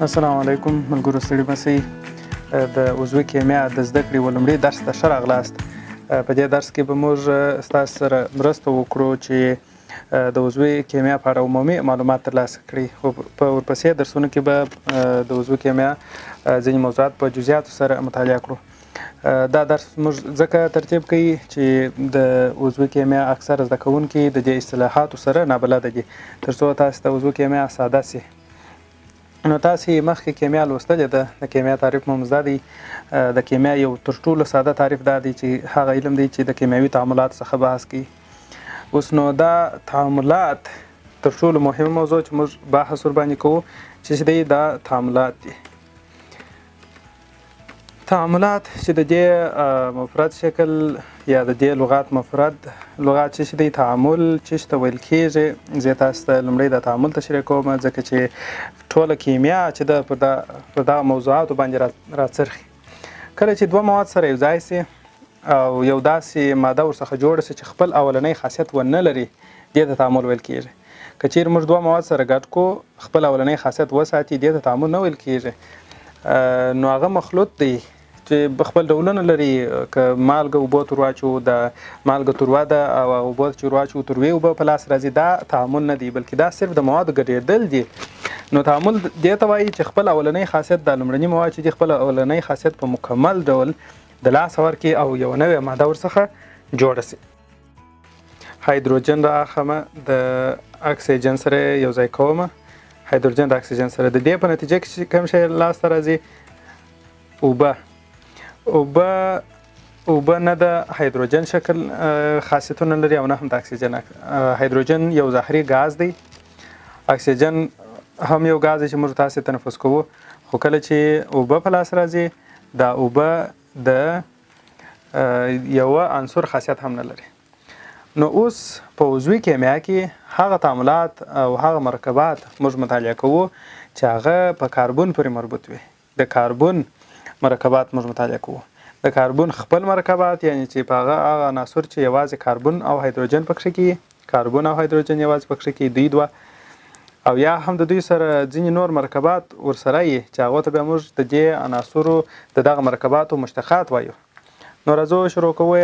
السلام علیکم ملګرو، ستړي مشئ. د عضوي کیمیا د زده کړې ولومړي درس ته ښه راغلاست. په دې درس کې به موږ ستاسو سره مرسته وکړو چې د عضوي کیمیا په اړه عمومي معلومات ترلاسه کړي. په ورپسې درسونو کې به د عضوي کیمیا ځینې موضوعات په جزئیاتو سره مطالعه کړو. دا درس موږ ځکه ترتیب کوي چې د عضوي کیمیا اکثره زده کوونکي د دې اصطلاحاتو سره نابلده دي، تر څو تاسو ته عضوي کیمیا ساده سي. نو تاسې مخکې کیمیا لوستلې ده. د کیمیا تعریف مو زده دی. د کیمیا یو تر ټولو ساده تعریف دا دی چې هغه علم دی چې د کیمیاوي تعاملاتو څخه بحث کوي. اوس نو دا تعاملات تر ټولو مهمه موضوع چې موږ بحث ورباندې کوو چې دی دا تعاملات دي. تعاملات چې د دې مفرد شکل یا د دې لغات مفرد لغات چې دی تعامل چې ته ویل کېږي. زه تاسو ته لومړی د تعامل تشریح کوم، ځکه چې ټوله کیمیا چې ده په دغه موضوعاتو باندې راڅرخي. کله چې دوه مواد سره یو ځای سي او یو داسې ماده ورڅخه جوړه سي چې خپل اولنی خاصیت ونه لري، دې ته تعامل ویل کېږي. که چیرې موږ دوه مواد سره ګډ کو، خپل اولنی خاصیت وساتي، دې ته تعامل نه ویل کېږي. نو هغه مخلوط دی چې خپل ډولونه لري. که مالګه اوبو ته ورواچو، د مالګه تروه ده، او اوبو چې ورواچو تروې اوبه په لاس راځي، دا تعامل نه دی، بلکې دا صرف د موادو ګډېدل دي. نو تعامل دې ته وایي چې خپل اولنی خاصیت د لومړني مواد چې خپل اولنی خاصیت په مکمل ډول د لاسه ورکړي او یو نوې ماده ورڅخه جوړه سي. هایدروجن رااخلمه، د اکسیجن سره یو ځای کومه. هایدروجن د اکسیجن سره د دې په نتیجه کې چې کوم شی لاسته راځي؟ اوبه. اوبه نه د هایدروجن شکل خاصیتونه لري او نه هم د اکسیجن. هایدروجن یو ظاهري غاز دی. اکسیجن هم یو غاز دی چې موږ تاسې تنفس کوو. خو کله چې اوبه په لاس راځي، دا اوبه د یوه عنصر خاصیت هم نه لري. نو اوس په عضوي کیمیا کې هغه تعاملات او هغه مرکبات موږ مطالعه کوو چې هغه په کاربن پورې مربوط وي. د کاربن مرکبات موږ مطالعه کوو. د کاربن خپل مرکبات، یعنی چې په هغه عناصر چې یوازې کاربن او هایدروجن پکښې کې، کاربن او هایدروجن یوازې پکښې کې دوی دوه، او یا هم د دوی سره ځینې نور مرکبات ورسره یي چې هغو ته بیا موږ د دې عناصرو د دغه مرکباتو مشتقات وایو. نو راځو شروع کوو.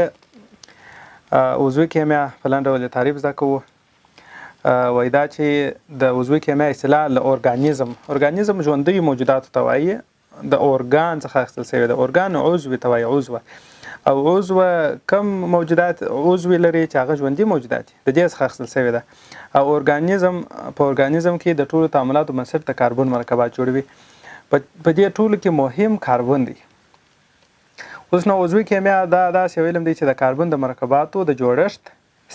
عضوي کیمیا په لنډ ډول تعریف زده کوو. وایي دا چې د عضوي کیمیا اصطلاح له ارګانیزم ژوندیو موجوداتو ته وایي. د ارګان څخه اخیستل شوی ده. ارګان عضوي ته وایي. او عضوه کم موجودات عضوي لري چې هغه ژوندي موجودات دي، د دې څخه اخیستل شوی ده. او په ارګانیزم کې د ټولو تعاملاتو بنسټ د کاربن مرکبات جوړوي. په دې ټولو کې مهم کاربن دی. اوس نو عضوي کیمیا دا داسې یو علم دی چې د کاربن د مرکباتو د جوړښت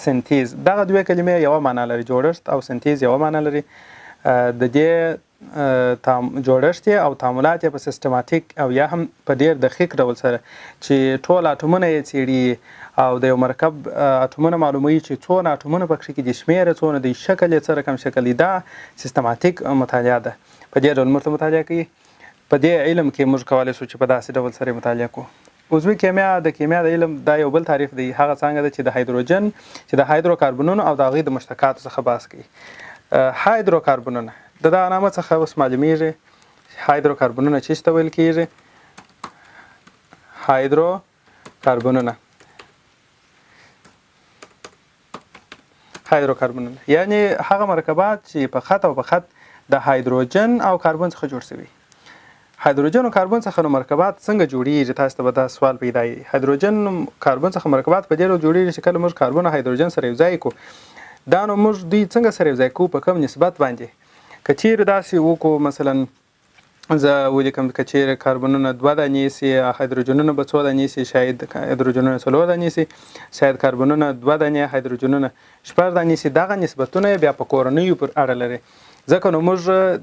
سنتیز، دغه دوه کلمې یوه معنا لري. جوړښت او سنتیز یوه معنا لري. د دې جوړښت او تعاملات په سیستماتیک او یا هم په ډیر دقیق ډول سره چې ټول اټومونه یې څیړي او د یو مرکب اټومونه معلوموي چې څونه اټومونه پکښې کې دي، شمېره څونه دی، شکل یې څه رقم شکل دی. دا سیستماتیک مطالعه ده. په دې ډول موږ مطالعه کوي. په دې علم کې موږ کولی شو چې په داسې ډول سره مطالعه کوو. عضوي کیمیا د کیمیا د علم دا یو بل تعریف دی. هغه څنګه ده چې د هایدروجن چې د هایدروکاربنونو او د هغوی د مشتقاتو څخه بحث کوي. هایدروکاربنونه د دغه نامه څخه اوس معلومیږي هایدروکاربنونه چې ته ویل کېږي. هایدروکاربنونه یعنی هغه مرکبات چې په خط او په خط د هایدروجن او کاربن څخه جوړ شوي. هایدروجن او کاربن څخه نو مرکبات څنګه جوړیږي؟ تاسو ته به دا سوال پیدا وي. هایدروجن کاربن څخه مرکبات په دې ډول جوړیږي چې کله موږ کاربن او هایدروجن سره یو ځای کو، دا نو موږ دوی څنګه سره یو ځای کو؟ په کوم نسبت باندې؟ که چیرې داسې وکړو، مثلا زه ولیکم که چیرې کاربنونه 2 دانې سي، هایدروجنونه به 2 دانې سي، شاید هایدروجنونه 4 دانې سي، شاید کاربنونه 2 دانې، هایدروجنونه 4 دانې سي. دغه نسبتونه بیا په کورنیو پر اړه لري. ځکه نو موږ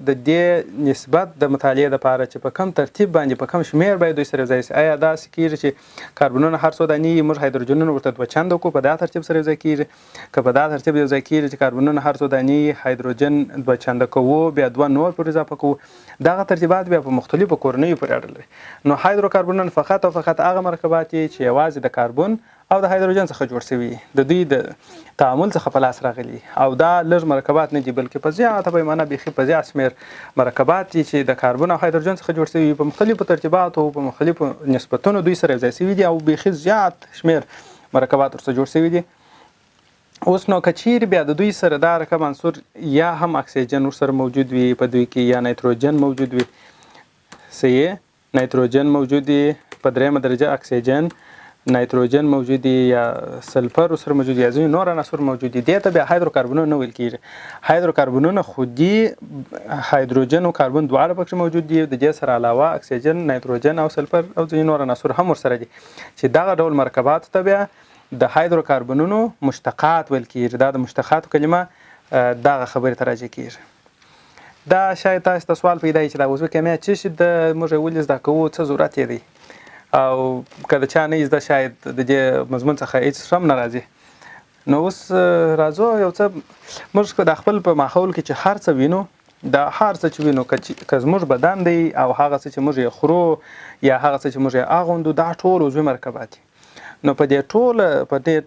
د دې نسبت د مطالعې لپاره چې په کم ترتیب باندې په کم شمېر باید دوی سره ځای شي. آیا داسې کېږي چې کاربنونه هر څو دانې موږ هایدروجنونه ورته 2 چنده وکړو، په دا ترتیب سره یو ځای کېږي؟ که په دا ترتیب یو ځای کېږي چې کاربنونه هر څو دانې هایدروجن 2 چنده کوو، بیا 2 نور پر اضافه کوو، دغه ترتیبات بیا په مختلفو کورنیو پورې اړه لري. نو هایدروکاربنونه فقط او فقط هغه مرکبات دي چې یوازې د کاربن او د هایدروجن څخه جوړ شوي د دوی د تعامل څخه په لاس راغلي او دا لږ مرکبات نه دي بلکې په زیاته پیمانه بیخي په زیات شمېر مرکبات دي چې د کاربن او هایدروجن څخه جوړ شوي په مختلفو ترکیباتو په مختلفو نسبتونو دوی سره یوځای شوي دي او بیخي زیات شمېر مرکبات ورسره جوړ شوي دي. اوس نو که چیرې بیا د دوی سره دا رقم عنصر یا هم اکسیجن ورسره موجود وي په دوی کې یا نایتروجن موجود وي صحیح نایتروجن موجود وي په دریمه درجه اکسیجن نایتروجن موجود وي یا سلفر ورسره موجود وي یا ځینې نور عناصر موجود دي دې ته بیا هایدروکاربنونه نه ویل کېږي. هایدروکاربنونه خودي هایدروجن او کاربن دواړه پکې موجود دي د دې سره علاوه اکسیجن نایتروجن او سلفر او ځینې نور عناصر هم ورسره دي چې دغه ډول مرکباتو ته بیا د هایدروکاربنونو مشتقات ویل کېږي. دا د مشتقاتو کلمه دغه خبرې ته راجع کېږي. دا شاید تاسو ته سوال پیدا چې دا عضوي کیمیا څه شي د موږ ولې زده کوو څه ضرورت یې دی او که د چا نه زده شاید د دې مضمون څخه هېڅ هم نه راځي. نو اوس راځو یو څه موږ د خپل په ماحول کې چې هر څه وینو دا هر څه چې وینو که زموږ بدن دی او هغه څه چې موږ یې خورو یا هغه څه چې موږ یې اغوندو دا ټول عضوي مرکبات دي. نو په دې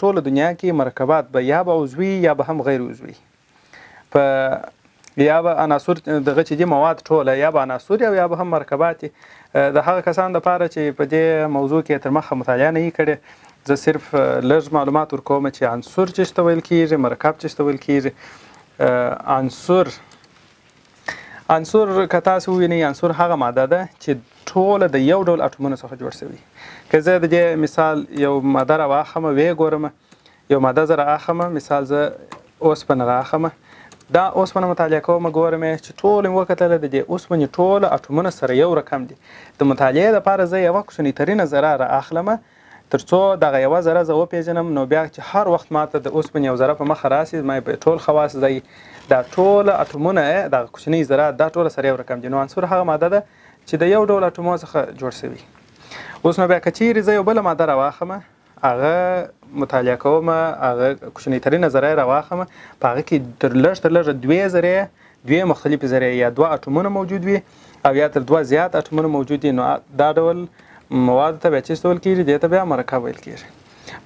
ټوله دنیا کې مرکبات به یا به عضوي یا به هم غیر عضوي په یا به عناصر دغه چې دي مواد ټوله یا به عناصر یا به هم مرکبات د هغه کسانو لپاره چې په دې موضوع کې تر مخه مطالعه نه یې کړې زه صرف لږ معلومات ورکوم چې عنصر څه ته ویل کېږي مرکب څه ته ویل کېږي. عنصر که تاسو ووینئ عنصر هغه ماده ده چې ټوله د یو ډول اټومونو څخه جوړ شوي. که زه د دې مثال یو ماده راواخلم ویې ګورم یو ماده زه رااخلم مثال زه اوسپنه رااخلم دا اوسپنه مطالعه کوم ګورم چې ټول مې وکتله د دې اوسپنې ټوله اټومونه سره یو رقم دي. د مطالعې لپاره زه یوه کوچنیترینه ذره رااخلم تر څو دغه یوه ذره زه وپېژنم نو بیا چې هر وخت ماته د اوسپنې یو ذره په مخه راسي زما په ټول خواص ځای دا ټوله اټومونه دغه کوچنۍ ذره دا ټوله سره یو رقم دي. نو عنصر هغه ماده ده چې د یو ډول اټومونو څخه جوړ شوي. اوس نو بیا که چیرې زه یو بله ماده راواخلم هغه مطالعه کوم هغه کوچنیترینه ذره یې راواخلم په هغه کې تر لږه دوې مختلفې ذرې یا دوه اټومونه موجود وي او یا تر دوه زیات اټومونه موجود دي. نو دا ډول مواد ته بیا څه ته ویل کېږي دې ته بیا مرکب ویل کېږي.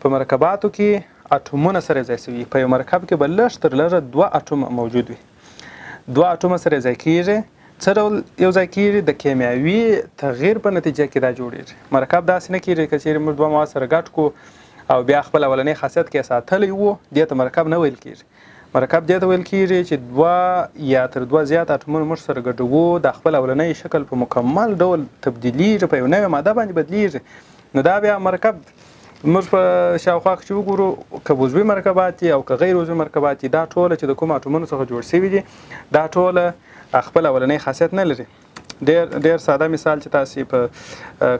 په مرکباتو کې اټومونه سره ځای شوي په یو مرکب کې به لږ تر لږه دوه اټومه موجود وي. دوه اټومه سره ځای کېږي څه ډول یو ځای کېږي د کیمیاوي تغییر په نتیجه کې دا جوړېږي. مرکب داسې نه کېږي که چیرې موږ دوه مواد سره ګډ کړو او بیا خپل اولنی خاصیت کې ساتلی وو دې ته مرکب نه ویل کېږي. مرکب دې ته ویل کېږي چې دوه یا تر دوه زیات اټومونه موږ سره ګډوو د خپل اولنی شکل په مکمل ډول تبدیلیږي په یو نوې ماده باندې بدلیږي. نو دا بیا مرکب موږ په شاوخوا کې چې وګورو که عضوي مرکبات دي او که غیر عضوي مرکبات دي دا ټوله چې د کومو اټومونو څخه جوړ شوي دي دا ټوله خپل اولنی خاصیت نه لري. ډېر ساده مثال چې تاسې په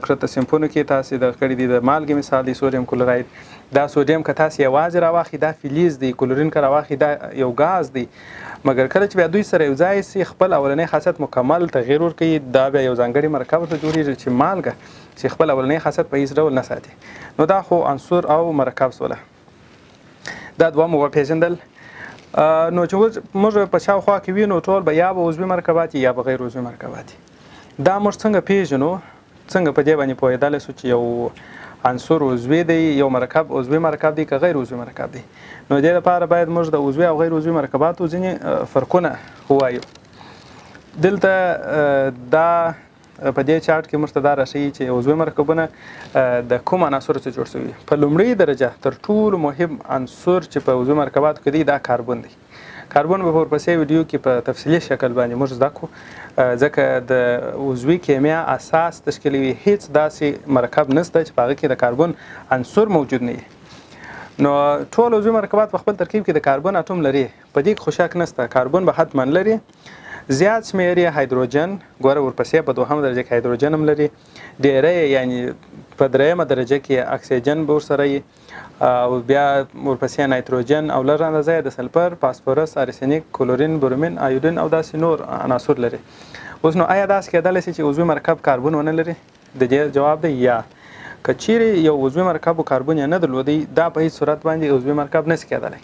کرته سمپونو کې تاسې د کړي دي د مالګې مثال دی سودیم کلوراید. دا سودیم که تاسې یوازې راواخلئ دا فلز دی کلورین که راواخلئ دا یو غاز دی مګر کله چې بیا دوی سره یو ځای سي خپل اولنی خاصیت مکمل تغییر ورکوي دا بیا یو ځانګړي مرکب ورته جوړېږي چې مالګه چې خپل اولنی خاصیت په هېڅ ډول نه ساتي. نو دا خو عنصر او مرکب سوله. دا دوه مو وپېژندل. نو چې موږ په شاوخوا کې وینو ټول به یا به عضوي مرکبات یا به غیر عضوي مرکبات. دا موږ څنګه پیژنو څنګه په دې باندې پوهېدلی سو چې یو عنصر عضوي دی یو مرکب عضوي مرکب دی که غیر عضوي مرکب دی. نو دې لپاره باید موږ د عضوي او غیر عضوي مرکباتو ځینې فرقونه ووایو. دلته دا په دې چارت کې موږ ته دا راښیي چې عضوي مرکبونه د کوم عناصرو څخه جوړ شوي. په لومړۍ درجه تر ټولو مهم عنصر چې په عضوي مرکباتو کې دی دا کاربن دی. کاربن به په ورپسې ویډیو کې په تفصیلي شکل باندې موږ زده کړو ځکه د عضوي کیمیا اساس تشکیلوي هیڅ داسې مرکب نشته چې په هغه کې د کاربن عنصر موجود نه وي. نو ټول عضوي مرکبات په خپل ترکیب کې د کاربن اټوم لري په دې کې خو شک نشته کاربن به حتما لري. زیات شمېر یې هایدروجن ګوره ورپسې په دوهمه درجه کې هایدروجن هم لري. ډېری یعنې په دریمه درجه کې اکسیجن به ورسره وي او بیا ورپسې نایتروجن او لږ اندازه یې د سلفر فاسفورس ارسنیک کلورین برومین ایودین او داسې نور عناصر لري. اوس نو آیا داسې کېدلی شي چې عضوي مرکب کاربن ونه لري؟ د دې جواب دی یا. که چیرې یو عضوي مرکب کاربن یې نه درلودی دا په هېڅ صورت باندې عضوي مرکب نشي کېدلی.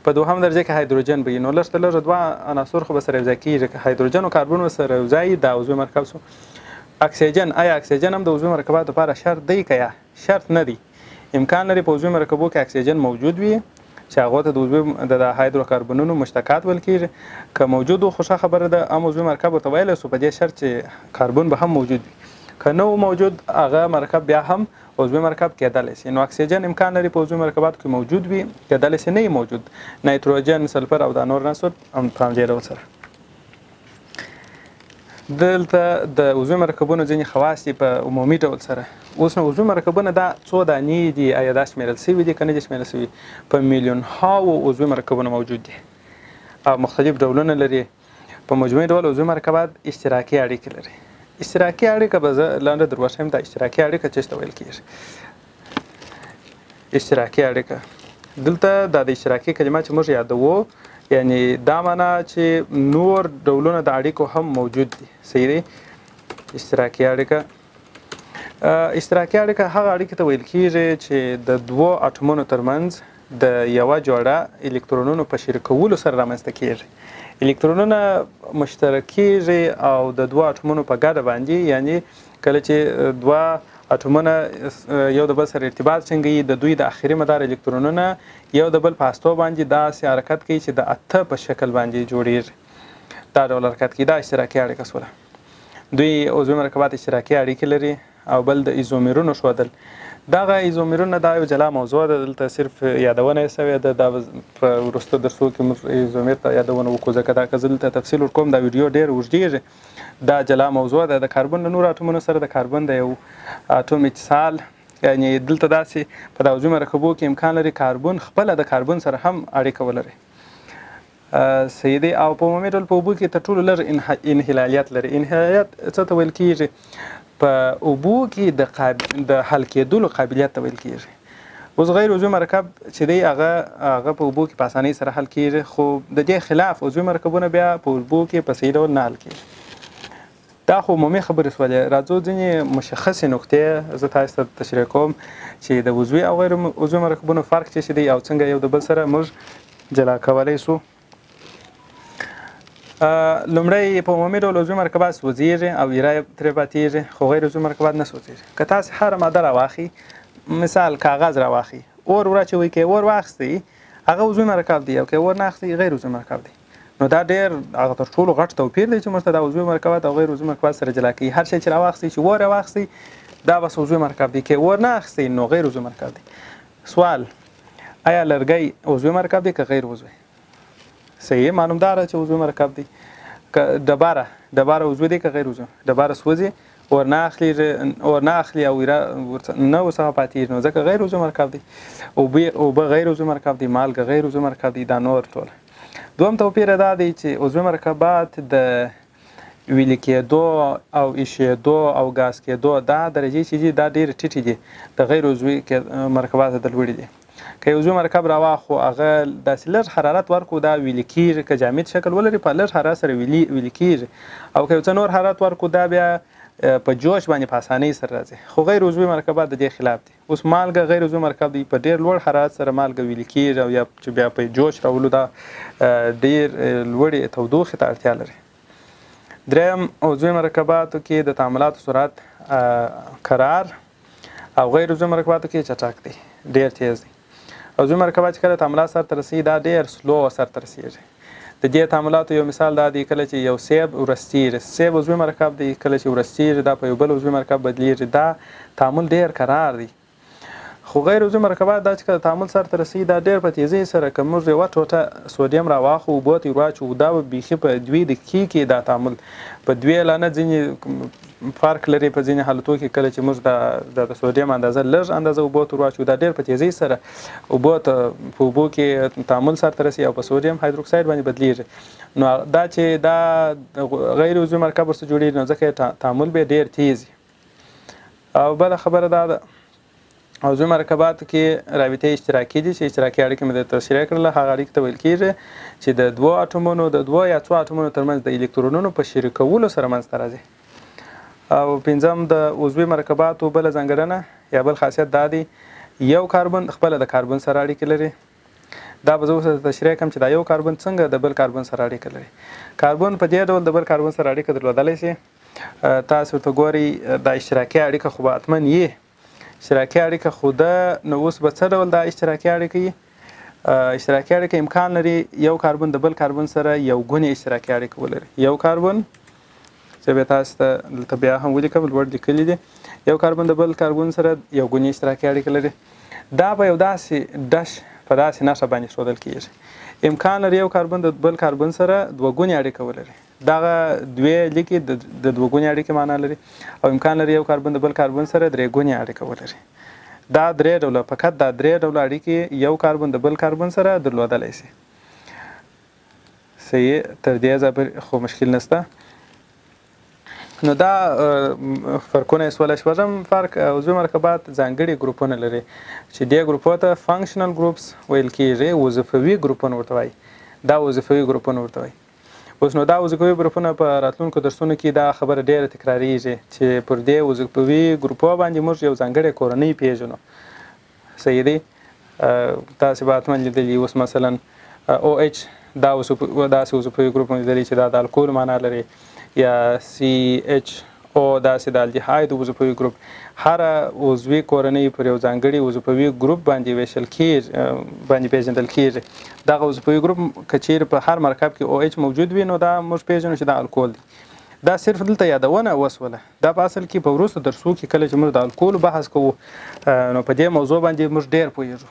په دوهم درجه کې هایدروجن به وي نو لږ تر لږه دوه عناصر خو به سره یوځای کېږي که هایدروجن او کاربن به سره یوځای دا عضوي مرکب سو. اکسیجن آیا اکسیجن هم د عضوي مرکباتو لپاره شرط دی که یا شرط نه دی؟ امکان لري په عضوي مرکبو کې اکسیجن موجود وي چې هغه ته د هایدروکاربنونو مشتقات ویل کېږي. که موجود وو خو ښه خبره ده، هم عضوي مرکب ورته ویلی سو په دې شرط چې کاربن به هم موجود وي. که نه و موجود هغه مرکب بیا هم عضوي مرکب کېدلی شي. نو اکسیجن امکان لري په عضوي مرکباتو کې موجود وي، کېدلی شي نه وي موجود. نایتروجن، سلفر او دا نور عناصر هم په همدې ډول سره. دلته د عضوي مرکبونو ځینې خواص دي په عمومي ډول سره. اوس نو عضوي مرکبونه دا څو دانې دي، آیا دا شمېرل شوي دي که نه دي شمېرل شوي؟ په میلیونهاوو عضوي مرکبونه موجود دي او مختلف ډولونه لري. په مجموعي ډول عضوي مرکبات اشتراکي اړیکې لري. اشتراکي اړیکه به زه لنډه در وښیم. دا اشتراکي اړیکه څه ته ویل کېږي؟ اشتراکي اړیکه دلته دا د اشتراکي کلمه چې موږ یادوو، یعنی دا معنا چې نور ډولونه د اړیکو هم موجود دي. صحیح دی؟ اشتراکي اړیکه هغه اړیکې ته ویل کېږي چې د دوو اټومونو ترمنځ د یوه جوړه الکترونونو په شریکولو سره رامنځته کېږي. الکترونونه مشترک کېږي او د دوو اټومونو په ګډه باندې، یعنی کله چې دوه اټومونه یو د بل سره ارتباط ټینګوي، د دوی د اخري مدار الکترونونه یو د بل په هستو باندې داسې حرکت کوي چې د اته په شکل باندې جوړیږي. دا ډول حرکت کوي. دا اشتراکي اړیکه شوله. دوی عضوي مرکبات اشتراکي اړیکې لري. او بل د ایزومرونو ښودل. دغه ایزومرونه دا یو جلا موضوع ده، دلته صرف یادونه یې شوې ده. دا په وروستو درسو کې موږ ایزومر ته یادونه وکړو، ځکه دا که زه دلته تفصیل ورکوم دا ویډیو ډېر اوږدېږي. دا جلا موضوع ده. د کاربن له نورو اټومونو سره د کاربن د یو اټوم اتصال، یعنی دلته داسې په د عضوي مرکبو کې امکان لري کاربن خپله د کاربن سره هم اړیکه ولري. صحیح دی. او په عمومي ډول په اوبو کې تر ټولو لږ انحلالیت لري. انحلالیت څه ته ویل کېږي؟ په اوبو کې د حل کېدلو قابلیت ته ویل کېږي. اوس غیر عضوي مرکب چې دی هغه په اوبو کې په اسانۍ سره حل کېږي، خو د دې خلاف عضوي مرکبونه بیا په اوبو کې په صحیح ډول نه حل کېږي. دا خو عمومي خبرې شولې. راځو ځینې مشخصې نقطې زه تاسو ته تشریح کوم چې د عضوي او غیر عضوي مرکبونو فرق څه دی او څنګه یو د بل سره موږ جلا کولی شو. لومړی په عمومي ډول عضوي مرکبات سوځېږي او ایره یې ترې پاتېږي، خو غیر عضوي مرکبات نه سوځېږي. که تاسې هره ماده راواخلئ، مثال کاغذ راواخلئ، اور واچوئ، که اور واخیستئ هغه عضوي مرکب دی، او که اور نه اخیستئ غیر عضوي مرکب دی. نو دا ډېر هغه تر ټولو غټ توپیر دی چې موږ ته د عضوي مرکبات او غیر عضوي مرکبات سره جلا کوي. هر شی چې راواخیستئ، چې اور راواخیستئ، دا بس عضوي مرکب دی. که اور نه اخیستئ نو غیر عضوي مرکب دی. سوال: آیا لرګی عضوي مرکب دی که غیر عضوي؟ صحیح، معلوم داره چې عضوي مرکب دی. که ډبره عضوي دی که غیر عضوي؟ ډبره سوځي، اور نه اخلي او ایره نه ورڅخه پاتېږي، نو ځکه غیر عضوي مرکب دی. اوبه غیر عضوي مرکب دی، مالګه غیر عضوي مرکب دی، دا نور ټول. دوم توپیر دا دی چې عضوي مرکبات د ویلې کېدو او ایشېدو او ګاز کېدو دا درجې چې دي دا ډېرې ټیټې دي، د غیر عضوي مرکباتو د لوړې دي. که یو عضوي مرکب راواخلو هغه داسې لږ حرارت ورکړو دا ویلې کېږي، که جامد شکل ولري په لږ حرارت سره ویلې کېږي، او که یو څه نور حرارت ورکړو دا بیا په جوش باندې په اسانۍ سره راځي. خو غیر عضوي مرکبات د دې خلاف دي. اوس مالګه غیر عضوي مرکب دی، په ډېر لوړ حرارت سره مالګه ویلې کېږي او یا چې بیا په جوش راولو دا ډېر لوړې تودوخې ته اړتیا لري. دریم، عضوي مرکباتو کې د تعاملاتو سرعت کرار او غیر عضوي مرکباتو کې چټک دی، ډېر تیز دی. عضوي مرکبات چې کله تعاملات سرته رسېږي دا ډېر سلو سرته رسېږي. د دې تعاملاتو یو مثال دا دی کله چې یو سیب ورستېږي. سیب عضوي مرکب دی، کله چې ورستېږي دا په یو بل عضوي مرکب بدلېږي. دا تعامل ډېر کرار دی. خو غیر عضوي مرکبات دا چې کله تعامل سرته رسېږي دا ډېر په تیزۍ سره، که موږ یوه ټوټه سودیم راواخلو اوبو ته یې واچوو دا به بیخي په 2 دقیقې کې دا تعامل په 2 اعلانه ځینې فرق لري په ځینې حالتو کې. کله چې موږ د سودیم اندازه لږ اندازه اوبو ته واچوو دا ډېر په تیزۍ سره اوبو کې تعامل سرته رسي او په سودیم هایدروکساید باندې بدلېږي. نو دا چې دا غیر عضوي مرکب ورسره جوړېږي نو ځکه تعامل به ډېر تیز وي. او بله خبره دا ده عضوي مرکباتو کې رابطې اشتراکي دي، چې اشتراکي اړیکې مې درته تشریح کړله. هغه اړیکې ته ویل کېږي چې د دوو یا څو اټومونو ترمنځ د الکترونونو په شریکولو سره منځته راځي. او پنځم، د عضوي مرکباتو بله ځانګړنه یا بل خاصیت دا دی یو کاربن خپله د کاربن سره اړیکې لري. دا به زه اوس تشریح کړم چې دا یو کاربن څنګه د بل کاربن سره اړیکه لري. کاربن په دې ډول د بل کاربن سره اړیکه درلودلی شي. تاسو ورته ګورئ دا اشتراکي اړیکه خو به حتما یي اشتراکي اړیکه خو ده نو اوس به څه ډول دا اشتراکي اړیکه وي؟ اشتراکي اړیکه امکان لري یو کاربن د بل کاربن سره یو ګونې اشتراکي اړیکه ولري. یو کاربن چې بیا تاسو ته دلته بیا هم ولیکم لوړ لیکلي دي، یو کاربن د بل کاربن سره یو ګونې اشتراکي اړیکه لري. دا به یو داسې ډش په داسې نښه باندې ښودل کېږي. امکان لري یو کاربن د بل کاربن سره دوه ګونې اړیکه ولري. دغه دوې لیکې د دوه ګونې اړیکې معنا لري، او امکان لري یو کاربن د بل کاربن سره درې ګونې اړیکه ولري. دا درې ډوله فقط دا درې ډوله اړیکې یو کاربن د بل کاربن سره درلودلی شي. صحیح، تر دې ځایه خو مشکل نشته. نو دا فرقونه شولی. شپږم فرق، عضوي مرکبات ځانګړي ګروپونه لري چې دې ګروپو ته فنکشنل ګروپس ویل کېږي. وظیفوي ګروپونه ورته وایي. دا وظیفوي ګروپونه ورته وایي. اوس نو دا وظیفوي ګروپونه په راتلونکو درسونو کې دا خبره ډېره تکراریږي چې پر دې وظیفوي ګروپو باندې موږ یو ځانګړې کورنۍ پیژنو. صحیح دی؟ تاسې به حتما لیدلي اوس مثلا OH دا داسې وظیفوي ګروپ لیدلی چې دا د الکول معنا لري، یا CHO داسې د الډیهاید وظیفوي ګروپ. هره عضوي کورنۍ پر یو ځانګړي وظیفوي ګروپ باندې ویشل کېږي، باندې پیژندل کېږي. دغه وظیفوي ګروپ که چیرې په هر مرکب کې OH موجود وي نو دا موږ پیژنو چې دا الکول دی. دا صرف دلته یادونه وسوله. دا په اصل کې په وروستو درسو کې کله چې موږ د الکولو بحث کوو نو په دې موضوع باندې موږ ډېر پوهېږو.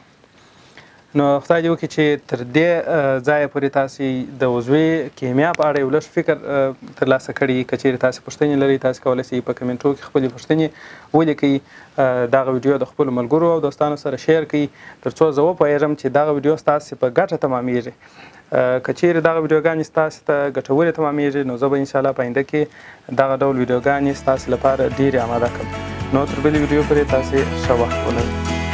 نو خدای دې وکړي چې تر دې ځایه پورې تاسې د عضوي کیمیا په اړه یو لږ فکر ترلاسه کړي. که چیرې تاسې پوښتنې لرئ تاسې کولی شئ په کمنټو کې خپلې پوښتنې ولیکئ. دغه ویډیو د خپلو ملګرو او دوستانو سره شیر کړئ تر څو زه وپوهېږم چې دغه ویډیو ستاسې په ګټه تمامېږي. که چیرې دغه ویډیوګانې ستاسې ته ګټورې تمامېږي نو زه به انشاءالله په آینده کې دغه ډول ویډیوګانې ستاسې لپاره ډېرې اماده کړم. نو تر بلې ویډیو پورې تاسې ښه وخت ولرئ.